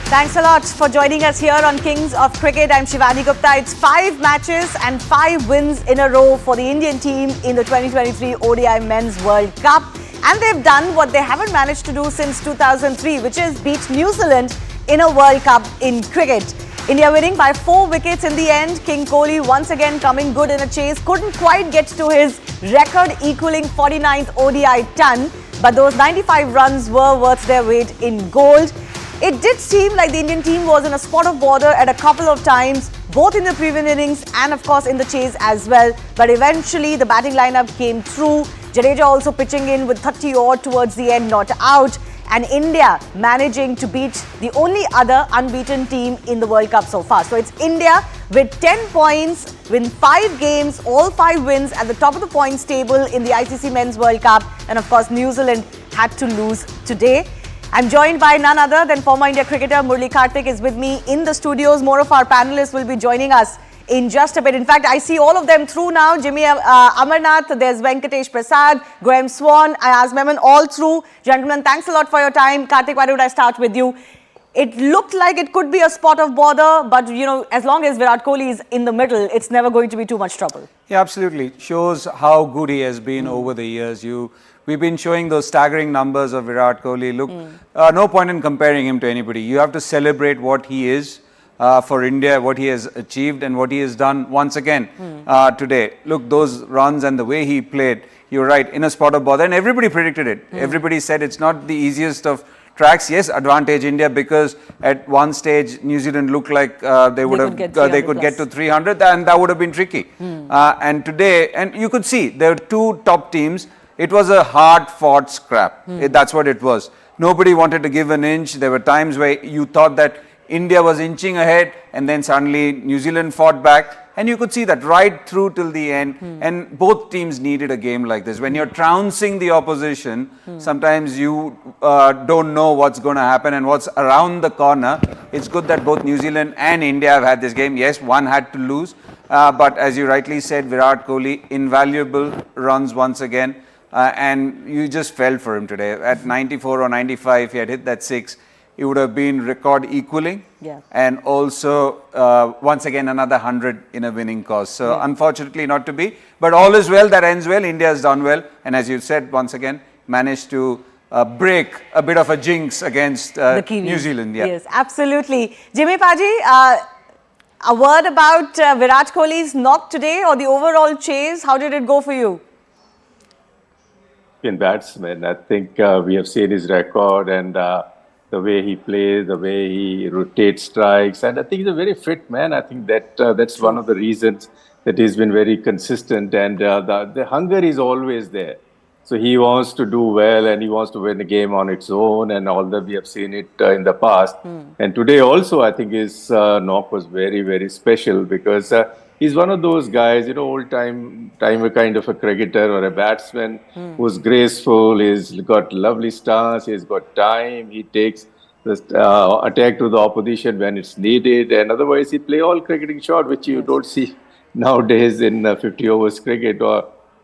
Thanks a lot for joining us here on Kings of Cricket. I'm Shivani Gupta. It's 5 matches and 5 wins in a row for the Indian team in the 2023 ODI Men's World Cup. And they've done what they haven't managed to do since 2003, which is beat New Zealand in a World Cup in cricket. India winning by 4 wickets in the end. King Kohli once again coming good in a chase. Couldn't quite get to his record equaling 49th ODI ton. But those 95 runs were worth their weight in gold. It did seem like the Indian team was in a spot of bother at a couple of times, both in the previous innings and of course in the chase as well. But eventually the batting lineup came through. Jadeja also pitching in with 30 odd towards the end, not out. And India managing to beat the only other unbeaten team in the World Cup so far. So it's India with 10 points, win 5 games, all 5 wins at the top of the points table in the ICC Men's World Cup. And of course, New Zealand had to lose today. I'm joined by none other than former India cricketer Murali Karthik is with me in the studios. More of our panelists will be joining us in just a bit. In fact, I see all of them through now. Jimmy Amarnath, there's Venkatesh Prasad, Graham Swan, Ayaz Memon, all through. Gentlemen, thanks a lot for your time. Karthik, why don't I start with you? It looked like it could be a spot of bother, but you know, as long as Virat Kohli is in the middle, it's never going to be too much trouble. Yeah, absolutely. Shows how good he has been over the years. We've been showing those staggering numbers of Virat Kohli. Look, no point in comparing him to anybody. You have to celebrate what he is for India, what he has achieved and what he has done once again today. Look, those runs and the way he played, you're right, in a spot of bother. And everybody predicted it. Everybody said it's not the easiest of tracks. Yes, advantage India because at one stage New Zealand looked like they could get to 300 and that would have been tricky. And today, and you could see there were 2 top teams. It was a hard-fought scrap. That's what it was. Nobody wanted to give an inch. There were times where you thought that India was inching ahead and then suddenly New Zealand fought back. And you could see that right through till the end. And both teams needed a game like this. When you're trouncing the opposition, sometimes you don't know what's going to happen and what's around the corner. It's good that both New Zealand and India have had this game. Yes, one had to lose. But as you rightly said, Virat Kohli, invaluable runs once again. And you just fell for him today. At 94 or 95, if he had hit that 6, it would have been record equaling. Yeah. And also, once again, another 100 in a winning cause. So, unfortunately, not to be. But all is well, that ends well. India has done well. And as you said, once again, managed to break a bit of a jinx against New Zealand. Yeah. Yes, absolutely. Jimmy Paji, a word about Virat Kohli's knock today or the overall chase. How did it go for you? Batsman. I think we have seen his record and the way he plays, the way he rotates strikes, and I think he's a very fit man. I think that that's one of the reasons that he's been very consistent, and the hunger is always there. So he wants to do well and he wants to win the game on its own, and all that we have seen it in the past. And today also, I think his knock was very, very special because he's one of those guys, you know, old-time kind of a cricketer or a batsman who's graceful, he's got lovely stance, he's got time, he takes the attack to the opposition when it's needed, and otherwise he play all cricketing shot, which you don't see nowadays in 50 overs cricket.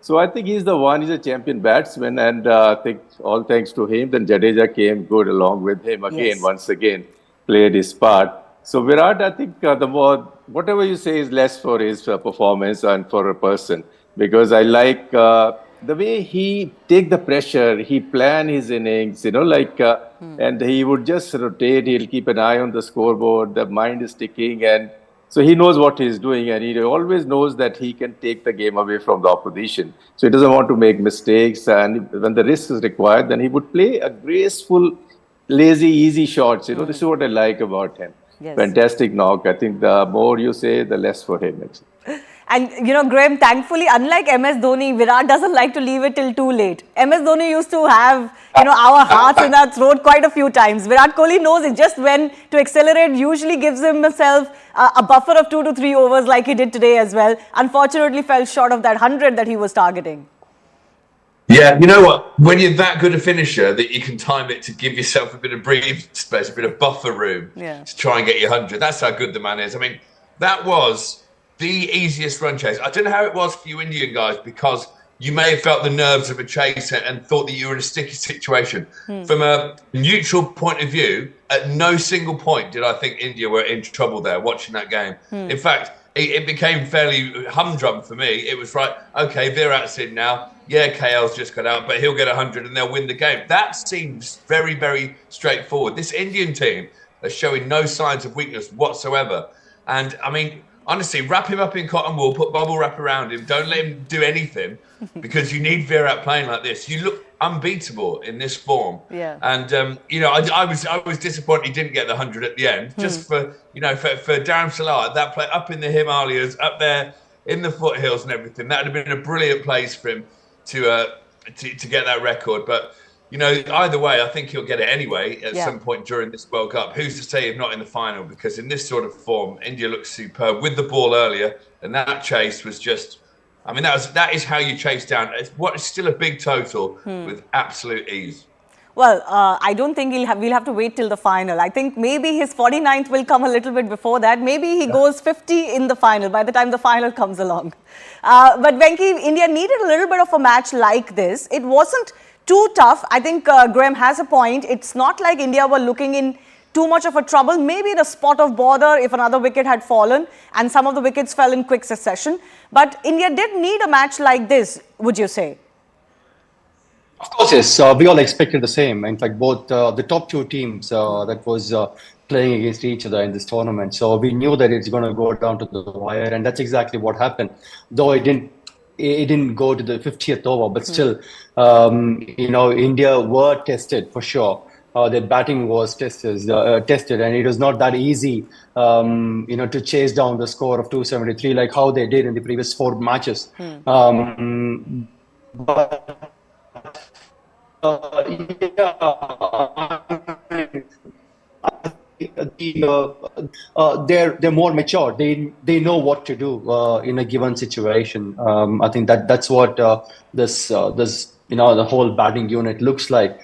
So I think he's the one, he's a champion batsman, and I think all thanks to him, then Jadeja came good along with him again, once again, played his part. So Virat, I think the more, whatever you say is less for his performance and for a person, because I like the way he take the pressure, he plan his innings, you know, like, and he would just rotate, he'll keep an eye on the scoreboard, the mind is ticking, and so he knows what he's doing, and he always knows that he can take the game away from the opposition. So he doesn't want to make mistakes, and when the risk is required, then he would play a graceful, lazy, easy shots. You know, this is what I like about him. Yes. Fantastic knock. I think the more you say, the less for him. And you know, Graham, thankfully, unlike MS Dhoni, Virat doesn't like to leave it till too late. MS Dhoni used to have, you know, our hearts in our throat quite a few times. Virat Kohli knows it just when to accelerate, usually gives himself a buffer of 2 to 3 overs like he did today as well. Unfortunately, fell short of that 100 that he was targeting. Yeah, you know what? When you're that good a finisher that you can time it to give yourself a bit of breathing space, a bit of buffer room to try and get your 100. That's how good the man is. I mean, that was the easiest run chase. I don't know how it was for you Indian guys because you may have felt the nerves of a chase and thought that you were in a sticky situation. From a neutral point of view, at no single point did I think India were in trouble there watching that game. In fact, it became fairly humdrum for me. It was right, okay, Virat's in now. Yeah, KL's just got out, but he'll get 100 and they'll win the game. That seems very, very straightforward. This Indian team are showing no signs of weakness whatsoever. And I mean, honestly, wrap him up in cotton wool, put bubble wrap around him. Don't let him do anything because you need Virat playing like this. You look unbeatable in this form. Yeah. And you know, I was disappointed he didn't get the 100 at the end. Just for for Dharam Salah, that play up in the Himalayas, up there in the foothills and everything. That would have been a brilliant place for him to get that record. But you know, either way, I think he'll get it anyway at some point during this World Cup. Who's to say if not in the final? Because in this sort of form, India looks superb with the ball earlier, and that chase was just. I mean, that is how you chase down. What is still a big total with absolute ease. Well, I don't think we'll have to wait till the final. I think maybe his 49th will come a little bit before that. Maybe he goes 50 in the final by the time the final comes along. But Venki, India needed a little bit of a match like this. It wasn't too tough. I think Graham has a point. It's not like India were looking in too much of a trouble. Maybe the spot of bother if another wicket had fallen, and some of the wickets fell in quick succession. But India did need a match like this, would you say? Of course, yes. We all expected the same. In fact, both the top two teams that was playing against each other in this tournament. So we knew that it's going to go down to the wire, and that's exactly what happened. Though it didn't go to the 50th over, but still, you know, India were tested for sure. Their batting was tested, and it was not that easy, you know, to chase down the score of 273 like how they did in the previous 4 matches. But they're more mature. They know what to do in a given situation. I think that's what this you know, the whole batting unit looks like.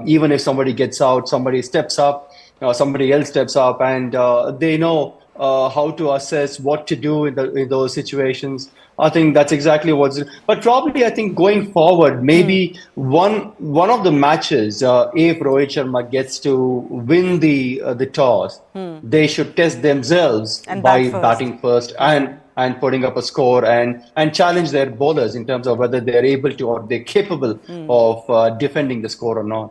Even if somebody gets out, somebody steps up, somebody else steps up, and they know how to assess what to do in those situations. I think that's exactly what's. But probably, I think going forward, maybe one of the matches, if Rohit Sharma gets to win the toss, they should test themselves and by batting first and putting up a score and challenge their bowlers in terms of whether they're able to or they're capable of defending the score or not.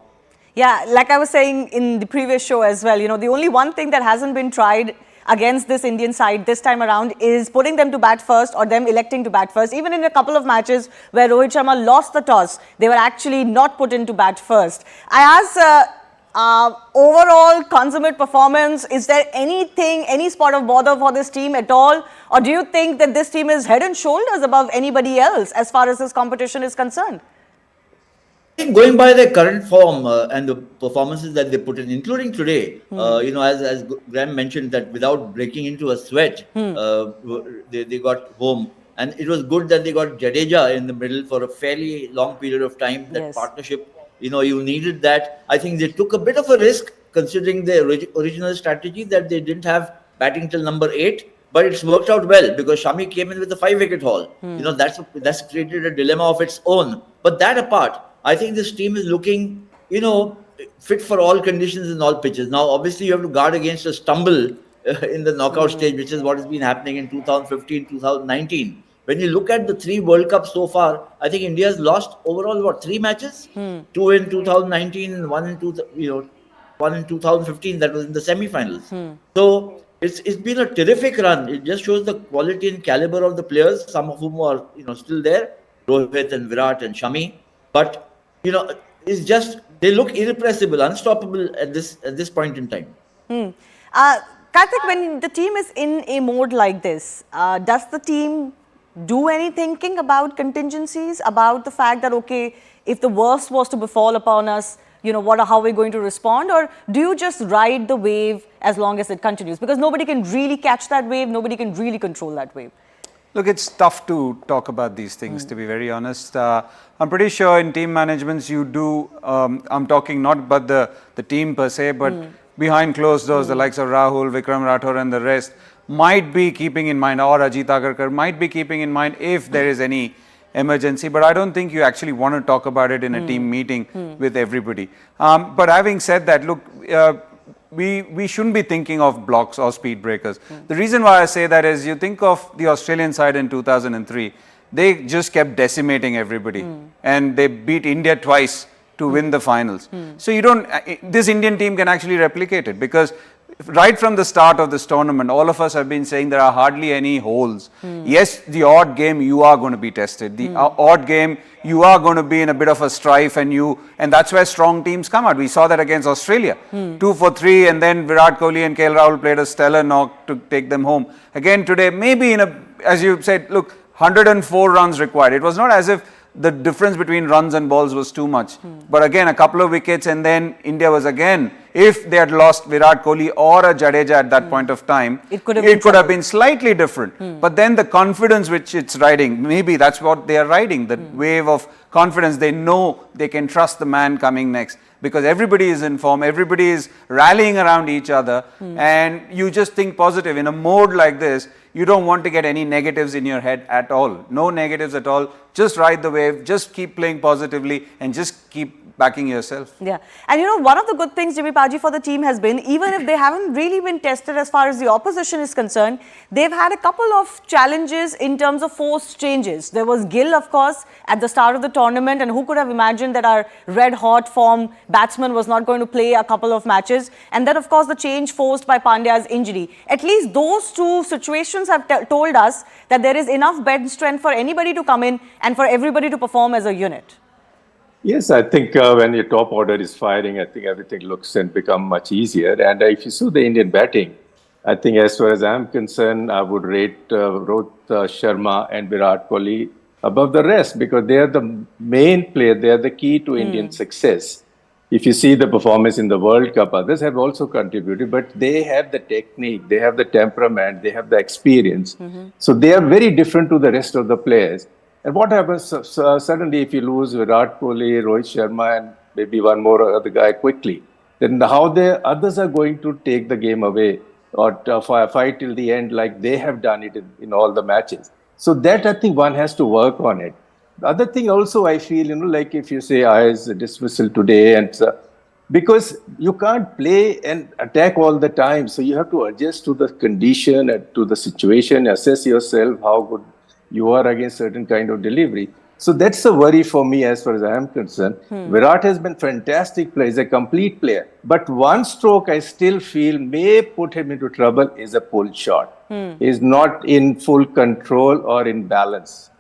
Yeah, like I was saying in the previous show as well, you know, the only one thing that hasn't been tried against this Indian side this time around is putting them to bat first or them electing to bat first. Even in a couple of matches where Rohit Sharma lost the toss, they were actually not put in to bat first. I asked overall consummate performance, is there any spot of bother for this team at all? Or do you think that this team is head and shoulders above anybody else as far as this competition is concerned? I think going by their current form and the performances that they put in, including today, you know, as Graham mentioned, that without breaking into a sweat, they got home. And it was good that they got Jadeja in the middle for a fairly long period of time. That partnership, you know, you needed that. I think they took a bit of a risk considering their original strategy that they didn't have batting till number 8. But it's worked out well because Shami came in with a 5-wicket haul. You know, that's created a dilemma of its own. But that apart, I think this team is looking, you know, fit for all conditions and all pitches. Now, obviously, you have to guard against a stumble in the knockout stage, which is what has been happening in 2015, 2019. When you look at the 3 World Cups so far, I think India has lost overall, 3 matches? 2 in 2019 and 1 in 2015. That was in the semi-finals. So it's been a terrific run. It just shows the quality and caliber of the players, some of whom are, you know, still there, Rohit and Virat and Shami. But you know, it's just they look irrepressible, unstoppable at this point in time. Karthik, when the team is in a mode like this, does the team do any thinking about contingencies, about the fact that, okay, if the worst was to befall upon us, you know, how are we going to respond? Or do you just ride the wave as long as it continues? Because nobody can really catch that wave, nobody can really control that wave. Look, it's tough to talk about these things, to be very honest. I'm pretty sure in team managements you do, I'm talking not about the team per se, but behind closed doors, the likes of Rahul, Vikram Rathore and the rest might be keeping in mind, or Ajit Agarkar might be keeping in mind if there is any emergency, but I don't think you actually want to talk about it in a team meeting with everybody. But having said that, look, we shouldn't be thinking of blocks or speed breakers. The reason why I say that is you think of the Australian side in 2003, they just kept decimating everybody and they beat India twice to win the finals. So you don't, this Indian team can actually replicate it, because right from the start of this tournament, all of us have been saying there are hardly any holes. Yes, the odd game you are going to be tested. The odd game you are going to be in a bit of a strife, and that's where strong teams come out. We saw that against Australia, 2 for 3, and then Virat Kohli and KL Rahul played a stellar knock to take them home. Again today, maybe as you said, look, 104 runs required. It was not as if the difference between runs and balls was too much. But again, a couple of wickets, and then India was again, if they had lost Virat Kohli or a Jadeja at that point of time, it could have been slightly different. But then the confidence which it's riding, maybe that's what they are riding, the wave of confidence. They know they can trust the man coming next, because everybody is in form, everybody is rallying around each other, and you just think positive. In a mode like this, you don't want to get any negatives in your head at all. No negatives at all. Just ride the wave, just keep playing positively, and just keep backing yourself. Yeah. And you know, one of the good things, Jimmy Paji, for the team has been, even if they haven't really been tested as far as the opposition is concerned, they've had a couple of challenges in terms of forced changes. There was Gill, of course, at the start of the tournament, and who could have imagined that our red-hot form batsman was not going to play a couple of matches. And then, of course, the change forced by Pandya's injury. At least those two situations have told us that there is enough bench strength for anybody to come in and for everybody to perform as a unit. Yes, I think when your top order is firing, I think everything looks and become much easier. And if you saw the Indian batting, I think as far as I'm concerned, I would rate Rohit Sharma and Virat Kohli above the rest, because they are the main player. They are the key to Indian success. If you see the performance in the World Cup, others have also contributed, but they have the technique, they have the temperament, they have the experience. So they are very different to the rest of the players. And what happens suddenly if you lose Virat Kohli, Rohit Sharma, and maybe one more other guy quickly, then how the others are going to take the game away or fight till the end like they have done it in all the matches. So that, I think, one has to work on it. The other thing also, I feel, like if you say is dismissal today, and because you can't play and attack all the time, so you have to adjust to the condition and to the situation, assess yourself, how good you are against certain kind of delivery. So that's a worry for me as far as I am concerned. Virat has been fantastic player, he's a complete player. But one stroke I still feel may put him into trouble is a pull shot. He's not in full control or in balance.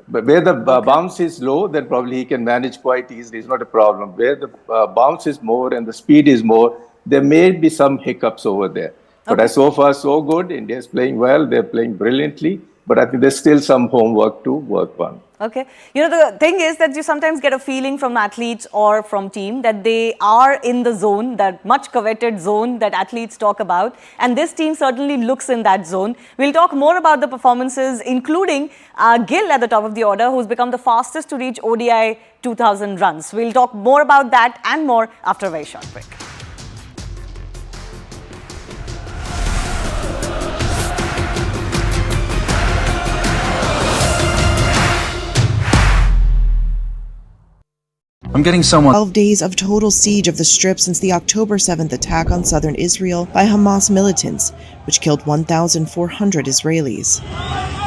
But where the bounce is low, then probably he can manage quite easily. It's not a problem. Where the bounce is more and the speed is more, there may be some hiccups over there. But so far, so good. India is playing well. They're playing brilliantly. But I think there's still some homework to work on. Okay. You know, the thing is that you sometimes get a feeling from athletes or from team that they are in the zone, that much coveted zone that athletes talk about. And this team certainly looks in that zone. We'll talk more about the performances, including Gill at the top of the order, who's become the fastest to reach ODI 2,000 runs. We'll talk more about that and more after a very short break. I'm getting someone. 12 days of total siege of the Strip since the October 7th attack on southern Israel by Hamas militants, which killed 1,400 Israelis.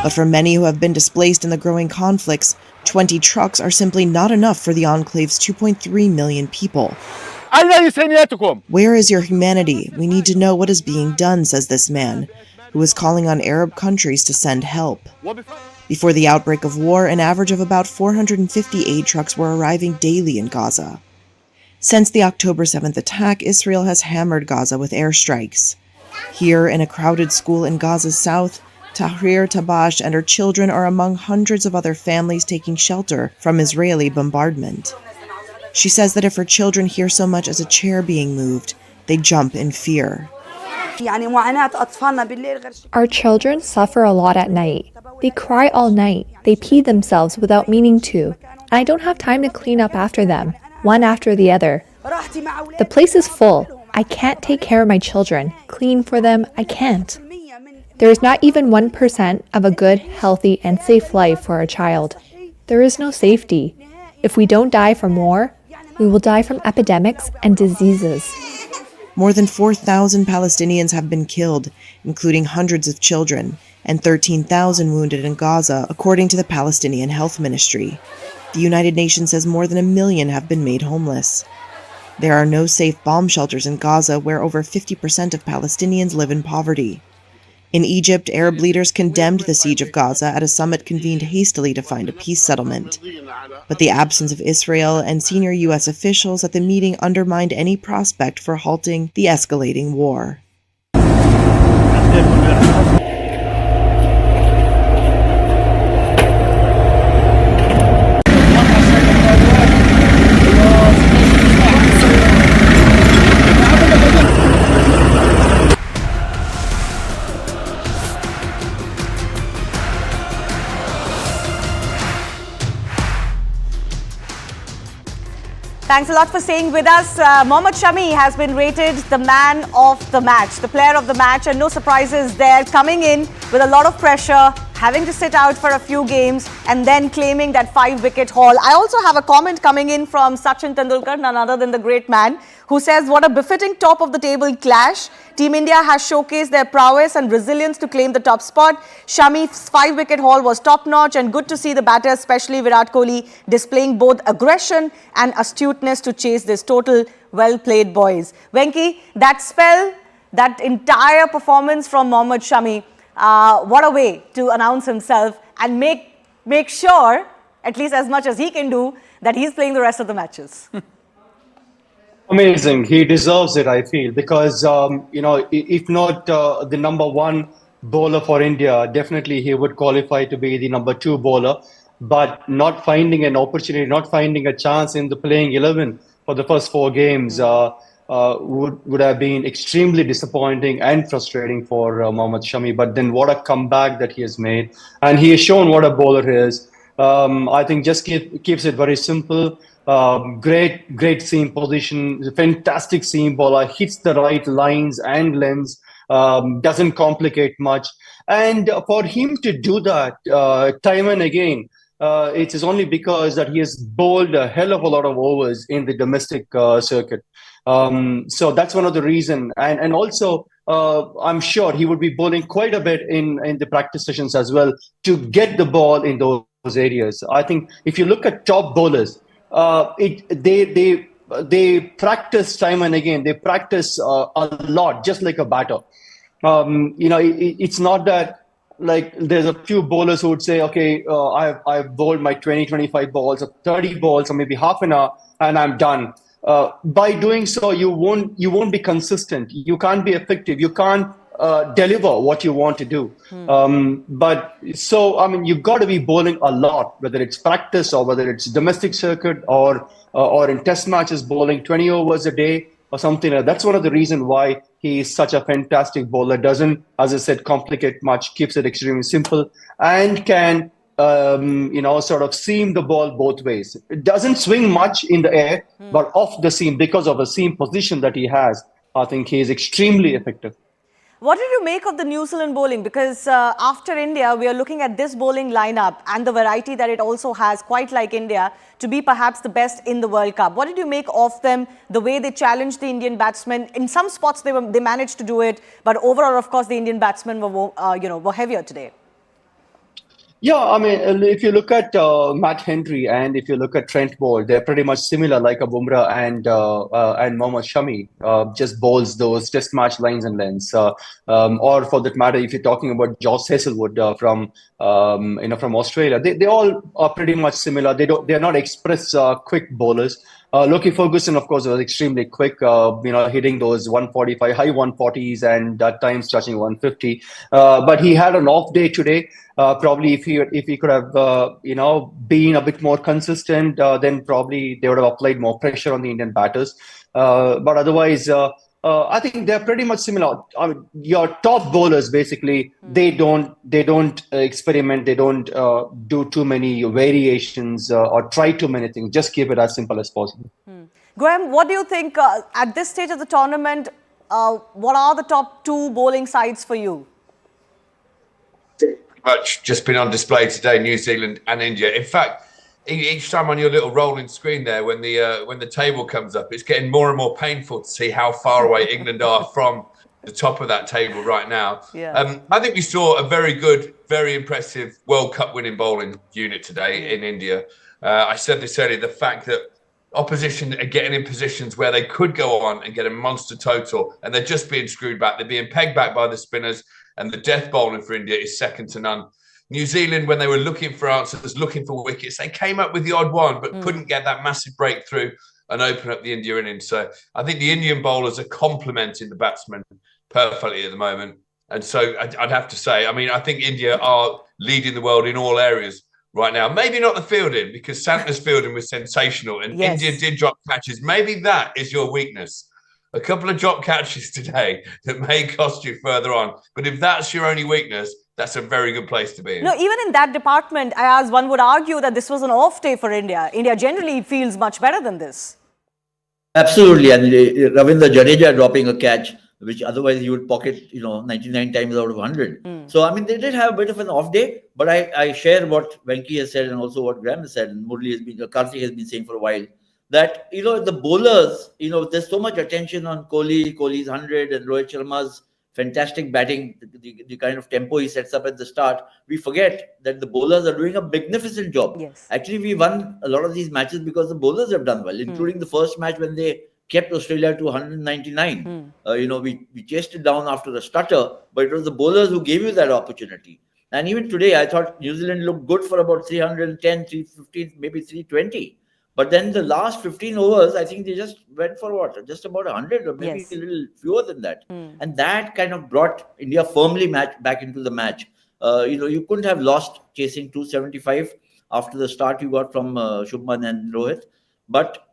But for many who have been displaced in the growing conflicts, 20 trucks are simply not enough for the enclave's 2.3 million people. Where is your humanity? We need to know what is being done, says this man, who is calling on Arab countries to send help. Before the outbreak of war, an average of about 450 aid trucks were arriving daily in Gaza. Since the October 7th attack, Israel has hammered Gaza with airstrikes. Here, in a crowded school in Gaza's south, Tahrir Tabash and her children are among hundreds of other families taking shelter from Israeli bombardment. She says that if her children hear so much as a chair being moved, they jump in fear. Our children suffer a lot at night. They cry all night. They pee themselves without meaning to. And I don't have time to clean up after them, one after the other. The place is full. I can't take care of my children, clean for them, I can't. There is not even 1% of a good, healthy, and safe life for a child. There is no safety. If we don't die from war, we will die from epidemics and diseases. More than 4,000 Palestinians have been killed, including hundreds of children, and 13,000 wounded in Gaza, according to the Palestinian Health Ministry. The United Nations says more than 1 million have been made homeless. There are no safe bomb shelters in Gaza, where over 50% of Palestinians live in poverty. In Egypt, Arab leaders condemned the siege of Gaza at a summit convened hastily to find a peace settlement. But the absence of Israel and senior U.S. officials at the meeting undermined any prospect for halting the escalating war. Thanks a lot for staying with us. Mohammad Shami has been rated the man of the match, the player of the match, and no surprises there, coming in with a lot of pressure, having to sit out for a few games and then claiming that 5-wicket haul. I also have a comment coming in from Sachin Tendulkar, none other than the great man, who says, what a befitting top of the table clash. Team India has showcased their prowess and resilience to claim the top spot. Shami's 5-wicket haul was top-notch, and good to see the batter, especially Virat Kohli, displaying both aggression and astuteness to chase this total. Well played, boys. Venki, that spell, that entire performance from Mohammad Shami, what a way to announce himself and make sure, at least as much as he can do, that he's playing the rest of the matches. Amazing. He deserves it, I feel, because, if not the number one bowler for India, definitely he would qualify to be the number 2 bowler. But not finding an opportunity, not finding a chance in the playing 11 for the first 4 games would have been extremely disappointing and frustrating for Mohammad Shami. But then what a comeback that he has made. And he has shown what a bowler he is. I think just keeps it very simple. Great seam position, fantastic seam bowler, hits the right lines and lengths, doesn't complicate much. And for him to do that time and again, it is only because that he has bowled a hell of a lot of overs in the domestic circuit. So that's one of the reasons. And also, I'm sure he would be bowling quite a bit in the practice sessions as well to get the ball in those areas. I think if you look at top bowlers, they practice time and again. They practice a lot, just like a batter. It's not that like there's a few bowlers who would say, okay, I've bowled my 20, 25 balls or 30 balls or maybe half an hour and I'm done. By doing so, you won't be consistent. You can't be effective. You can't deliver what you want to do. You've got to be bowling a lot, whether it's practice or whether it's domestic circuit or in test matches, bowling 20 overs a day or something like that. That's one of the reasons why he is such a fantastic bowler. Doesn't, as I said, complicate much, keeps it extremely simple, and can sort of seam the ball both ways. It doesn't swing much in the air, but off the seam, because of a seam position that he has, I think he is extremely effective. What did you make of the New Zealand bowling? Because after India, we are looking at this bowling lineup and the variety that it also has, quite like India, to be perhaps the best in the World Cup. What did you make of them, the way they challenged the Indian batsmen? In some spots, they managed to do it, but overall, of course, the Indian batsmen were heavier today. Yeah, I mean, if you look at Matt Henry and if you look at Trent Boult, they're pretty much similar, like a Bumrah and Mohammad Shami, just bowls those test match lines and lengths. Or for that matter, if you're talking about Josh Hazlewood from Australia, they all are pretty much similar. They're not express quick bowlers. Lockie Ferguson, of course, was extremely quick, hitting those 145, high 140s and at times touching 150. But he had an off day today. Probably if he could have, been a bit more consistent, then probably they would have applied more pressure on the Indian batters. But otherwise, I think they're pretty much similar. I mean, your top bowlers, basically, they don't experiment. They don't do too many variations or try too many things. Just keep it as simple as possible. Graham, what do you think at this stage of the tournament? What are the top 2 bowling sides for you? Much just been on display today, New Zealand and India. In fact, each time on your little rolling screen there, when the table comes up, it's getting more and more painful to see how far away England are from the top of that table right now. Yeah. I think we saw a very good, very impressive World Cup winning bowling unit today in India. I said this earlier, the fact that opposition are getting in positions where they could go on and get a monster total, and they're just being screwed back. They're being pegged back by the spinners, and the death bowling for India is second to none. New Zealand, when they were looking for answers, looking for wickets, they came up with the odd one, but couldn't get that massive breakthrough and open up the India innings. So I think the Indian bowlers are complementing the batsmen perfectly at the moment. And so I'd have to say, I mean, I think India are leading the world in all areas right now. Maybe not the fielding, because Santner's fielding was sensational, and India did drop catches. Maybe that is your weakness. A couple of drop catches today that may cost you further on. But if that's your only weakness, that's a very good place to be in. No, even in that department, as one would argue that this was an off day for India. India generally feels much better than this. Absolutely. And Ravindra Jadeja dropping a catch, which otherwise you would pocket, 99 times out of 100. So, I mean, they did have a bit of an off day, but I share what Venki has said and also what Graham has said, and Karthik has been saying for a while, that, the bowlers, there's so much attention on Kohli's 100 and Rohit Sharma's fantastic batting, the kind of tempo he sets up at the start. We forget that the bowlers are doing a magnificent job. Yes. Actually, we won a lot of these matches because the bowlers have done well, including the first match when they kept Australia to 199. We chased it down after a stutter, but it was the bowlers who gave you that opportunity. And even today, I thought New Zealand looked good for about 310, 315, maybe 320. But then the last 15 overs, I think they just went for what? Just about 100 or maybe a little fewer than that. And that kind of brought India firmly back into the match. You couldn't have lost chasing 275 after the start you got from Shubman and Rohit. But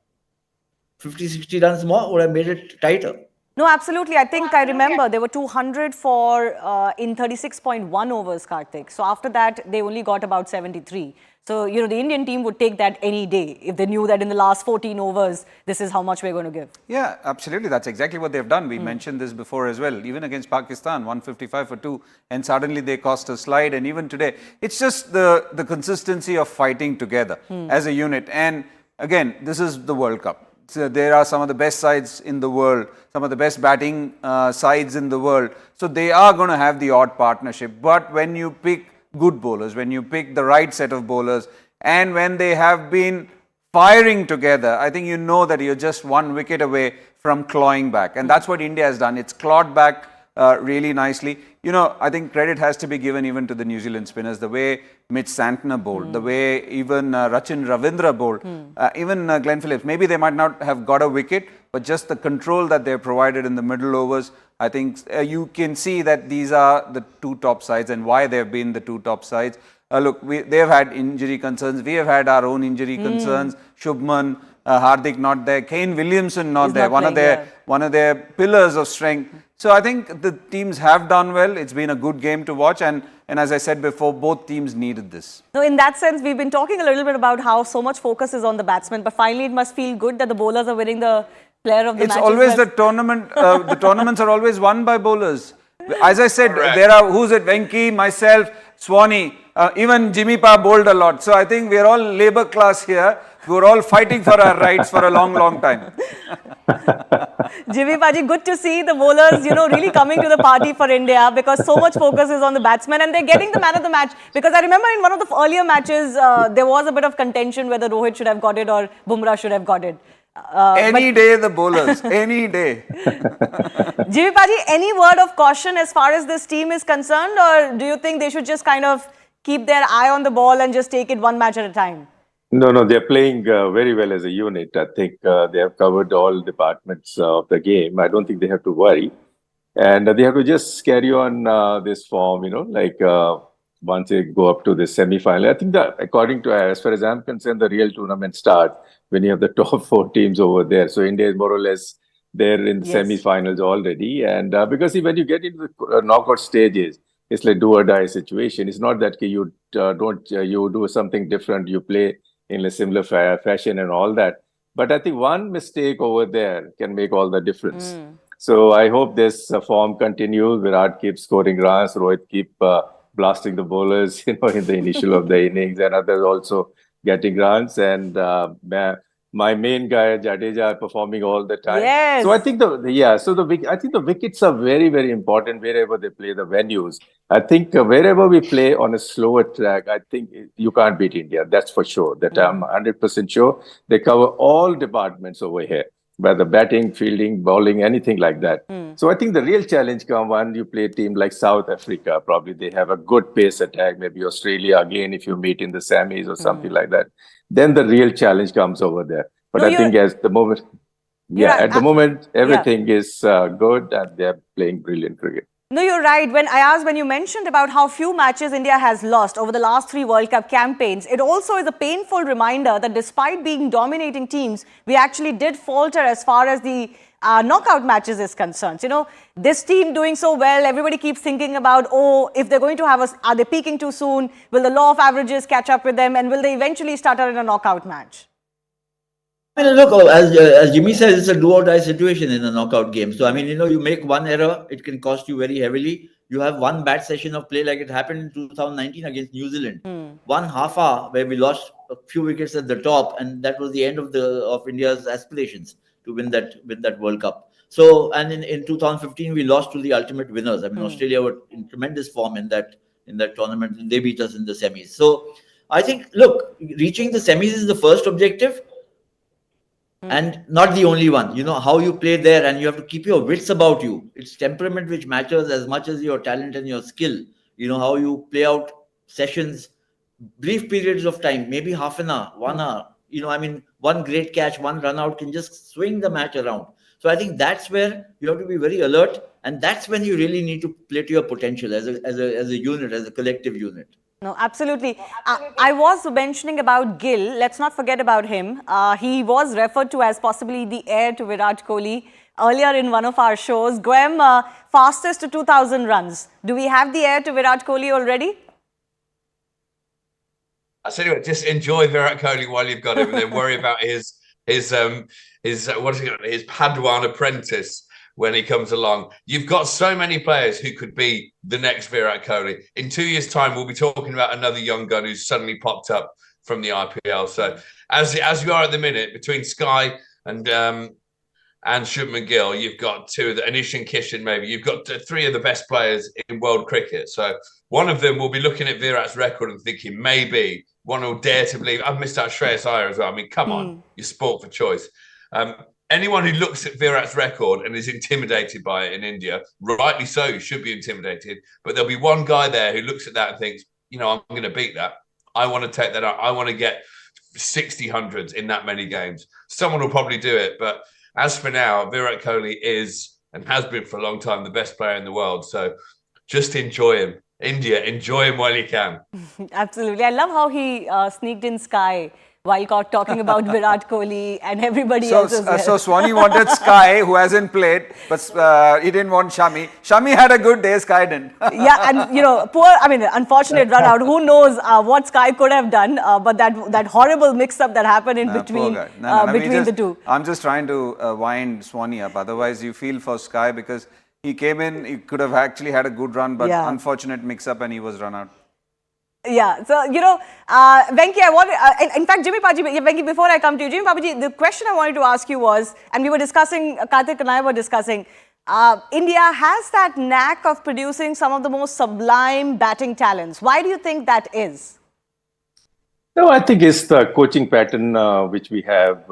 50, 60 runs more would have made it tighter. No, absolutely. I think I remember there were 200 in 36.1 overs, Karthik. So after that, they only got about 73. So, the Indian team would take that any day if they knew that in the last 14 overs, this is how much we're going to give. Yeah, absolutely. That's exactly what they've done. We mentioned this before as well. Even against Pakistan, 155 for 2, and suddenly they cost a slide. And even today, it's just the consistency of fighting together as a unit. And again, this is the World Cup. So there are some of the best sides in the world, some of the best batting sides in the world. So they are going to have the odd partnership. But when you pick good bowlers, when you pick the right set of bowlers, and when they have been firing together, I think you know that you're just one wicket away from clawing back. And that's what India has done. It's clawed back really nicely. I think credit has to be given even to the New Zealand spinners. The way Mitch Santner bowled, the way even Rachin Ravindra bowled, even Glenn Phillips. Maybe they might not have got a wicket, but just the control that they provided in the middle overs, I think you can see that these are the two top sides and why they've been the two top sides. Look, they've had injury concerns. We have had our own injury concerns. Shubman, Hardik not there. Kane Williamson not there. One of their pillars of strength. So I think the teams have done well. It's been a good game to watch. And as I said before, both teams needed this. So in that sense, we've been talking a little bit about how so much focus is on the batsmen. But finally, it must feel good that the bowlers are winning the player of the match. It's always the tournament. The tournaments are always won by bowlers. As I said, there are, who's it? Venki, myself, Swanee, even Jimmy Pa bowled a lot. So I think we're all labor class here. We're all fighting for our rights for a long, long time. Jimmy Paji, good to see the bowlers, really coming to the party for India, because so much focus is on the batsmen and they're getting the man of the match. Because I remember in one of the earlier matches, there was a bit of contention whether Rohit should have got it or Bumrah should have got it. Any day the bowlers, any day. Jimmy Paji, any word of caution as far as this team is concerned, or do you think they should just kind of keep their eye on the ball and just take it one match at a time? No, they're playing very well as a unit. I think they have covered all departments of the game. I don't think they have to worry. And they have to just carry on this form, once they go up to the semi-final. I think that according to, as far as I'm concerned, the real tournament starts when you have the top 4 teams over there. So India is more or less there in the semi-finals already. And because when you get into the knockout stages, it's like do or die situation. It's not that you do something different, you play in a similar fashion and all that. But I think one mistake over there can make all the difference. So I hope this form continues. Virat keeps scoring runs, Rohit keep blasting the bowlers, in the initial of the innings, and others also getting runs, and my main guy Jadeja performing all the time. Yes. So I think I think the wickets are very, very important wherever they play, the venues. I think wherever we play on a slower track, I think you can't beat India. That's for sure. That I'm 100% sure. They cover all departments over here, whether batting, fielding, bowling, anything like that. So I think the real challenge comes when you play a team like South Africa. Probably they have a good pace attack. Maybe Australia again, if you meet in the semis or something like that. Then the real challenge comes over there. But No, I think at the moment, at the moment, everything is good and they're playing brilliant cricket. No, you're right. When you mentioned about how few matches India has lost over the last 3 World Cup campaigns, it also is a painful reminder that despite being dominating teams, we actually did falter as far as the knockout matches is concerned. You know, this team doing so well, everybody keeps thinking about, if they're going to are they peaking too soon? Will the law of averages catch up with them? And will they eventually start out in a knockout match? I mean, look, as Jimmy says, it's a do or die situation in a knockout game. So, I mean, you make one error, it can cost you very heavily. You have one bad session of play like it happened in 2019 against New Zealand. 1 half hour where we lost a few wickets at the top, and that was the end of India's aspirations to win that World Cup. So, and in 2015 we lost to the ultimate winners. I mean, Australia were in tremendous form in that tournament, and they beat us in the semis. So, I think, look, reaching the semis is the first objective. And not the only one. How you play there, and you have to keep your wits about you. It's temperament which matters as much as your talent and your skill. How you play out sessions, brief periods of time, maybe half an hour, 1 hour. One great catch, one run out can just swing the match around. So I think that's where you have to be very alert, and that's when you really need to play to your potential as a unit, as a collective unit. No, absolutely. I was mentioning about Gill. Let's not forget about him. He was referred to as possibly the heir to Virat Kohli earlier in one of our shows. Goem, fastest to 2,000 runs. Do we have the heir to Virat Kohli already? So anyway, just enjoy Virat Kohli while you've got him, and then worry about his Padawan apprentice when he comes along. You've got so many players who could be the next Virat Kohli. In 2 years' time, we'll be talking about another young gun who's suddenly popped up from the IPL. So as you are at the minute, between Sky and Shubman Gill, you've got two of the Anish and Kishan, maybe. You've got 3 of the best players in world cricket. So one of them will be looking at Virat's record and thinking maybe one will dare to believe. I've missed out Shreyas Iyer as well. I mean, come on, you're sport for choice. Anyone who looks at Virat's record and is intimidated by it in India, rightly so, should be intimidated. But there'll be one guy there who looks at that and thinks, I'm going to beat that. I want to take that out. I want to get 60 hundreds in that many games. Someone will probably do it. But as for now, Virat Kohli is and has been for a long time the best player in the world. So just enjoy him. India, enjoy him while you can. Absolutely. I love how he sneaked in Sky while talking about Virat Kohli and everybody else as well. So Swanee wanted Sky, who hasn't played, but he didn't want Shami. Shami had a good day, Sky didn't. Yeah, and unfortunate run out. Who knows what Sky could have done, but that horrible mix-up that happened in between the two. I'm just trying to wind Swanee up. Otherwise, you feel for Sky because he came in, he could have actually had a good run, but unfortunate mix-up and he was run out. Yeah, so, Venki, in fact, Jimmy Paji, Venki, before I come to you, Jimmy Paji, the question I wanted to ask you was, and we were discussing, Karthik and I were discussing, India has that knack of producing some of the most sublime batting talents. Why do you think that is? No, I think it's the coaching pattern which we have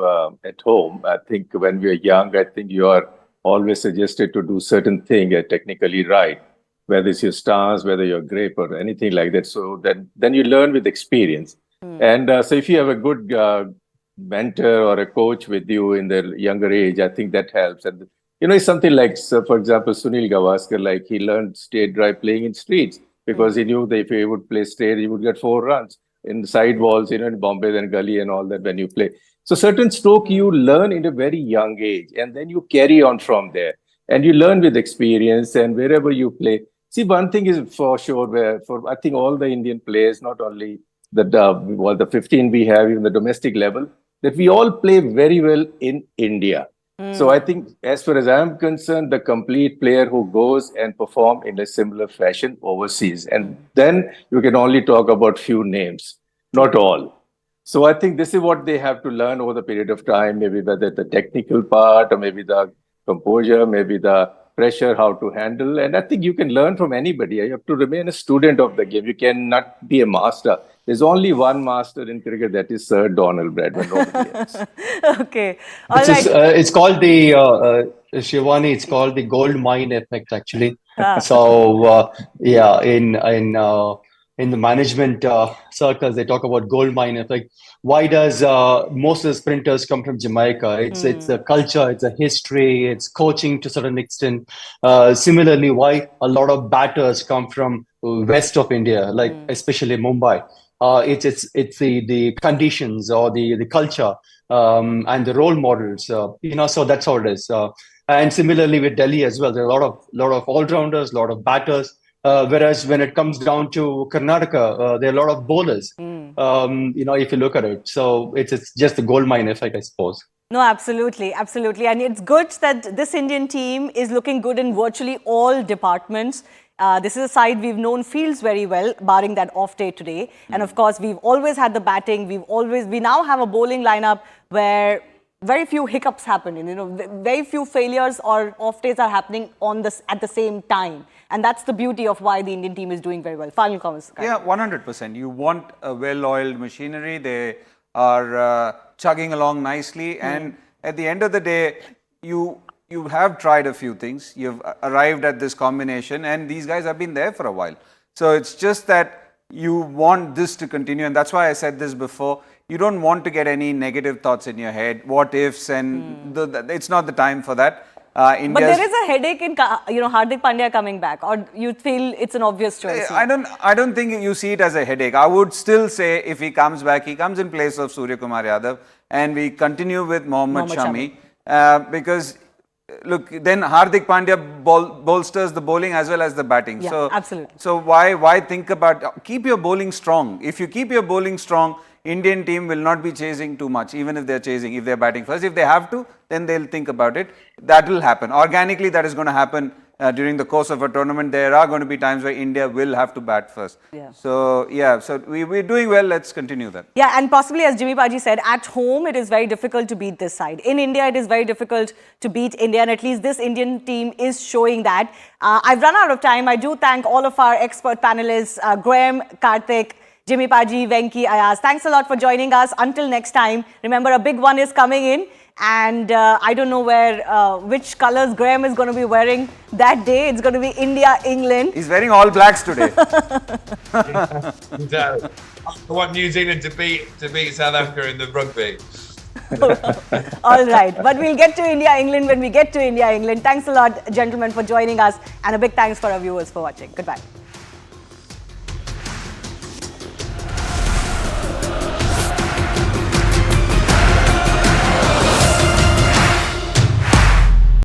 at home. I think when we are young, I think you are always suggested to do certain thing technically right, whether it's your stars, whether you're grape or anything like that. So then you learn with experience. And so if you have a good mentor or a coach with you in the younger age, I think that helps. And, it's something like, so for example, Sunil Gavaskar, like he learned straight drive playing in streets because he knew that if he would play straight, he would get 4 runs in the sidewalls, in Bombay and Gully and all that when you play. So certain stroke you learn in a very young age, and then you carry on from there. And you learn with experience, and wherever you play. See, one thing is for sure, I think all the Indian players, not only the 15 we have, even the domestic level, that we all play very well in India. So I think as far as I'm concerned, the complete player who goes and perform in a similar fashion overseas. And then you can only talk about few names, not all. So I think this is what they have to learn over the period of time, maybe whether the technical part or maybe the composure, maybe the pressure, how to handle. And I think you can learn from anybody. You have to remain a student of the game. You cannot be a master. There's only one master in cricket, that is Sir Donald Bradman, nobody else. Okay. All right. It's called the Shivani. It's called the gold mine effect, actually. So yeah, in the management circles, they talk about gold mine effect. Why does most of the sprinters come from Jamaica? It's a culture, it's a history, it's coaching to a certain extent. Similarly, why a lot of batters come from west of India, like especially Mumbai. It's the conditions or the culture and the role models. So that's how it is. And similarly with Delhi as well, there are a lot of all-rounders, a lot of batters. Whereas when it comes down to Karnataka, there are a lot of bowlers. If you look at it, so it's just the gold mine effect, I suppose. No, absolutely, absolutely. And it's good that this Indian team is looking good in virtually all departments. This is a side we've known fields very well, barring that off day today. And of course, we've always had the batting. We now have a bowling lineup where very few hiccups happen. Very few failures or off days are happening at the same time. And that's the beauty of why the Indian team is doing very well. Final comments. Yeah, 100%. You want a well-oiled machinery. They are chugging along nicely. And at the end of the day, you have tried a few things. You've arrived at this combination, and these guys have been there for a while. So it's just that you want this to continue, and that's why I said this before. You don't want to get any negative thoughts in your head, what ifs, and it's not the time for that. But there is a headache in Hardik Pandya coming back, or you feel it's an obvious choice? I don't think you see it as a headache. I would still say if he comes back, he comes in place of Surya Kumar Yadav, and we continue with Mohammad Shami. Because look, then Hardik Pandya bolsters the bowling as well as the batting. Yeah, so absolutely. So why think about keep your bowling strong? If you keep your bowling strong, Indian team will not be chasing too much, even if they're batting first. If they have to, then they'll think about it. That will happen. Organically, that is going to happen during the course of a tournament. There are going to be times where India will have to bat first. Yeah. So we're doing well. Let's continue that. Yeah, and possibly, as Jimmy Paji said, at home, it is very difficult to beat this side. In India, it is very difficult to beat India, and at least this Indian team is showing that. I've run out of time. I do thank all of our expert panelists, Graham, Karthik, Jimmy Paji, Venki, Ayaz. Thanks a lot for joining us. Until next time, remember a big one is coming in, and I don't know which colors Graham is going to be wearing that day. It's going to be India, England. He's wearing all blacks today. I want New Zealand to beat South Africa in the rugby. All right, but we'll get to India, England when we get to India, England. Thanks a lot, gentlemen, for joining us, and a big thanks for our viewers for watching. Goodbye.